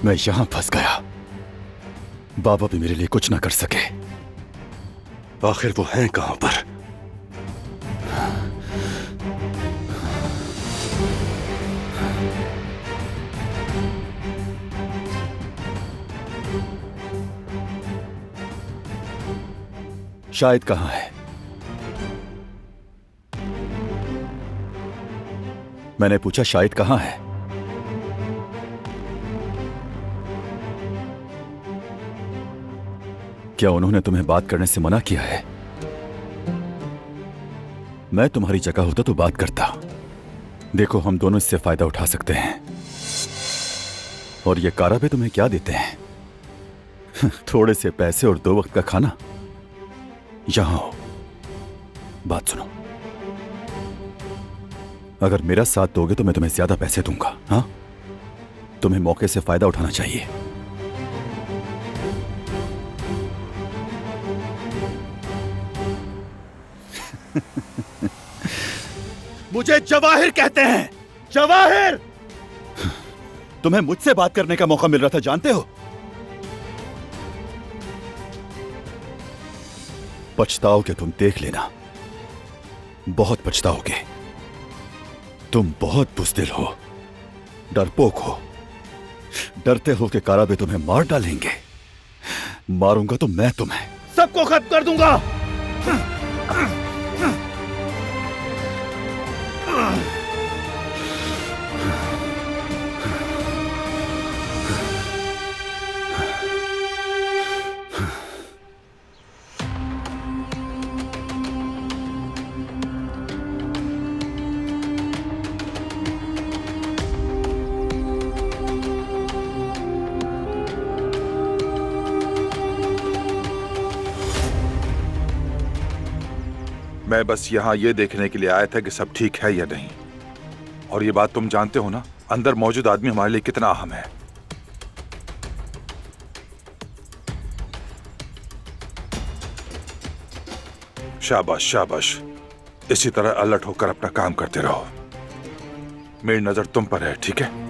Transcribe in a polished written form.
मैं यहां फंस गया। बाबा भी मेरे लिए कुछ ना कर सके। आखिर वो हैं कहां पर? शायद कहां है? मैंने पूछा शायद कहां है? क्या उन्होंने तुम्हें बात करने से मना किया है? मैं तुम्हारी जगह होता तो बात करता। देखो, हम दोनों इससे फायदा उठा सकते हैं। और ये काराबे तुम्हें क्या देते हैं? थोड़े से पैसे और 2 वक्त का खाना। यहां हो, बात सुनो। अगर मेरा साथ दोगे तो मैं तुम्हें ज्यादा पैसे दूंगा। हाँ, तुम्हें मौके से फायदा उठाना चाहिए। मुझे जवाहिर कहते हैं, जवाहिर। तुम्हें मुझसे बात करने का मौका मिल रहा था, जानते हो? पछताओगे तुम, देख लेना। बहुत पछताओगे। तुम बहुत बुज़दिल हो, डरपोक हो। डरते हो कि काराबे तुम्हें मार डालेंगे। मारूंगा तो मैं तुम्हें सबको खत्म कर दूंगा। मैं बस यहाँ ये देखने के लिए आया था कि सब ठीक है या नहीं। और ये बात तुम जानते हो ना, अंदर मौजूद आदमी हमारे लिए कितना अहम है। शाबाश शाबाश, इसी तरह अलर्ट होकर अपना काम करते रहो। मेरी नजर तुम पर है, ठीक है?